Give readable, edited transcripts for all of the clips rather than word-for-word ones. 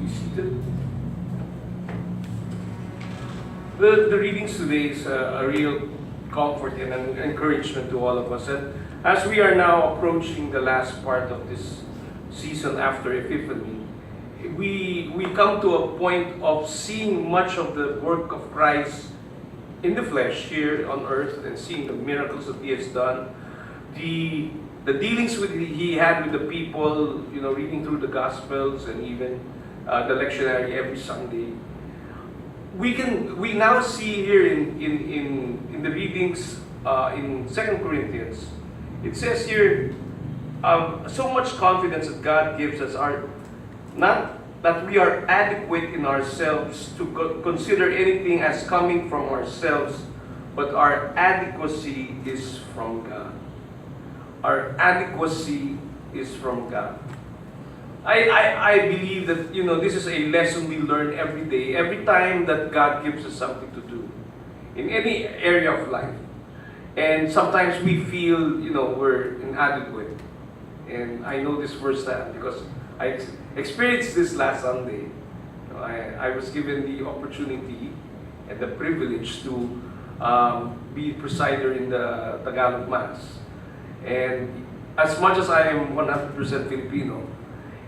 be seated. The readings today is a real comfort and an encouragement to all of us. And as we are now approaching the last part of this season after Epiphany, we come to a point of seeing much of the work of Christ in the flesh here on earth and seeing the miracles that He has done, the dealings He had with the people, reading through the Gospels and even the lectionary every Sunday. We now see here in the readings in 2 Corinthians, it says here, so much confidence that God gives us are not that we are adequate in ourselves to consider anything as coming from ourselves, but our adequacy is from God. Our adequacy is from God. I believe that this is a lesson we learn every day, every time that God gives us something to do in any area of life. And sometimes we feel we're inadequate. And I know this firsthand because I experienced this last Sunday. I was given the opportunity and the privilege to be presider in the Tagalog Mass. And as much as I am 100% Filipino,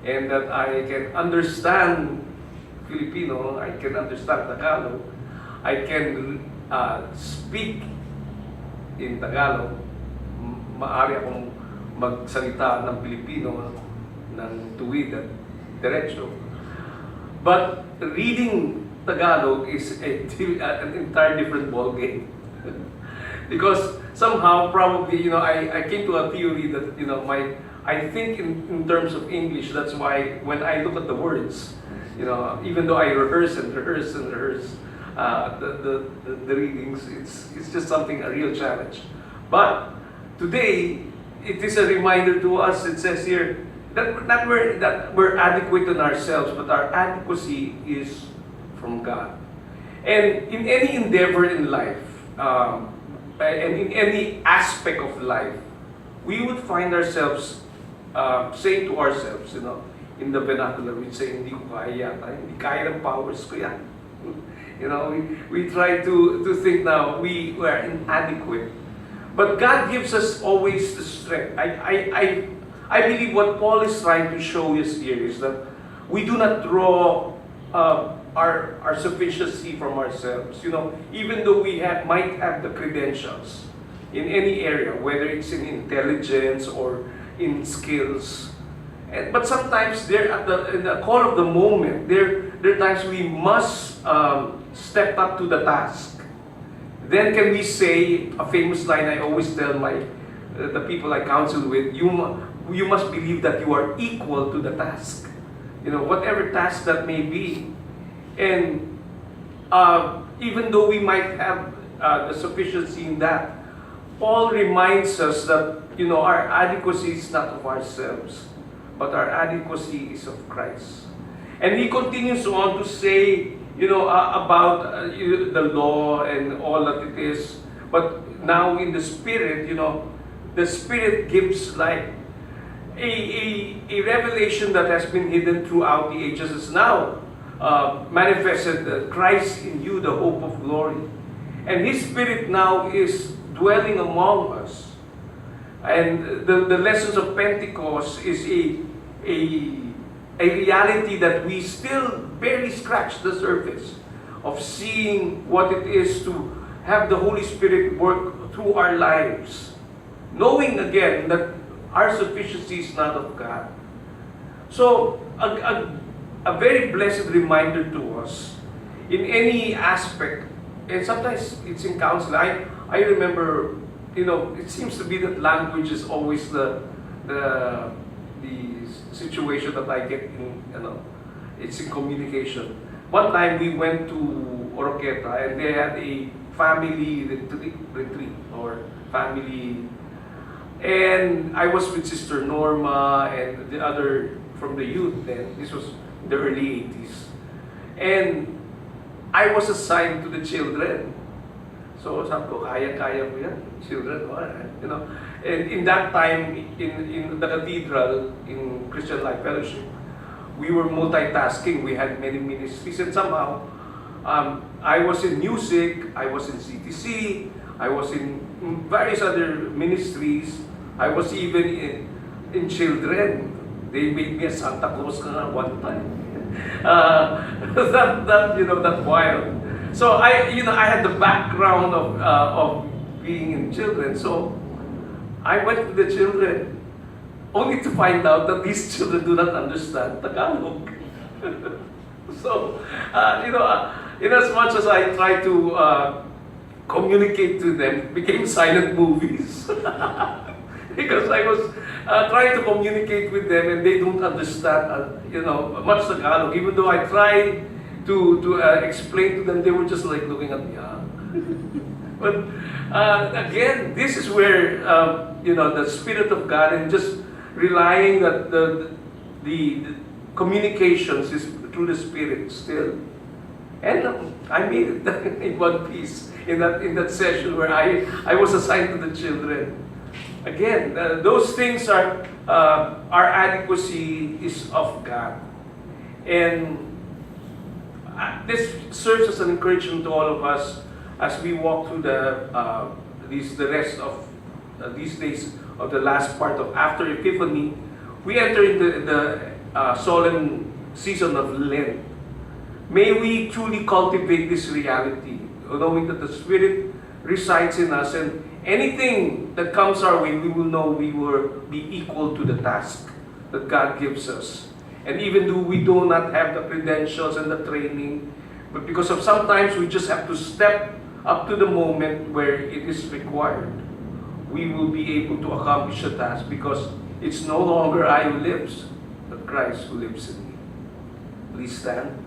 and that I can understand Filipino, I can understand Tagalog, I can speak in Tagalog, maaari akong magsalita ng Pilipino ng tuwid at diretso. But reading Tagalog is an entire different ballgame. Because somehow, probably, I came to a theory that, I think in terms of English. That's why when I look at the words, even though I rehearse the readings, it's just something, a real challenge. But today, it is a reminder to us. It says here that we're adequate in ourselves, but our adequacy is from God. And in any endeavor in life, and in any aspect of life, we would find ourselves saying to ourselves, in the vernacular, we'd say, hindi ko kaya yata, hindi kaya ng powers ko yan. We try to think now, we are inadequate. But God gives us always the strength. I believe what Paul is trying to show us here is that we do not draw our sufficiency from ourselves. Even though we might have the credentials in any area, whether it's in intelligence or in skills. But sometimes in the call of the moment, there are times we must step up to the task. Then can we say a famous line I always tell the people I counsel with, you must believe that you are equal to the task. Whatever task that may be. And even though we might have the sufficiency in that, Paul reminds us that our adequacy is not of ourselves, but our adequacy is of Christ. And he continues on to say, about the law and all that it is. But now in the Spirit, the Spirit gives like a revelation that has been hidden throughout the ages is now manifested, Christ in you, the hope of glory. And His Spirit now is dwelling among us. And the lessons of Pentecost is a reality that we still barely scratch the surface of seeing what it is to have the Holy Spirit work through our lives. Knowing again that our sufficiency is not of God. So, a very blessed reminder to us in any aspect, and sometimes it's in counsel. I remember, it seems to be that language is always the situation that I get in, it's in communication. One time we went to Oroqueta and they had a family retreat or family, and I was with Sister Norma and the other from the youth then. This was the early 80s. And I was assigned to the children. So sabi ko, kaya-kaya ko yan, children. And in that time, in the cathedral, in Christian Life Fellowship, we were multitasking. We had many ministries, and somehow I was in music, I was in CTC, I was in various other ministries. I was even in children. They made me a Santa Claus one time. That wild. So I had the background of being in children. So I went to the children, only to find out that these children do not understand Tagalog. So, in as much as I try to communicate to them, it became silent movies. Because I was trying to communicate with them and they don't understand, much Tagalog. Even though I tried to explain to them, they were just like looking at me. But again, this is where the Spirit of God, and just relying that the communications is through the Spirit still. And I made it in one piece in that session where I was assigned to the children. Again, those things are our adequacy is of God, and this serves as an encouragement to all of us as we walk through the rest of these days of the last part of after Epiphany. We enter into the solemn season of Lent. May we truly cultivate this reality, knowing that the Spirit resides in us, and anything that comes our way, we will know we will be equal to the task that God gives us. And even though we do not have the credentials and the training, but because of sometimes we just have to step up to the moment where it is required, we will be able to accomplish the task, because it's no longer I who lives, but Christ who lives in me. Please stand.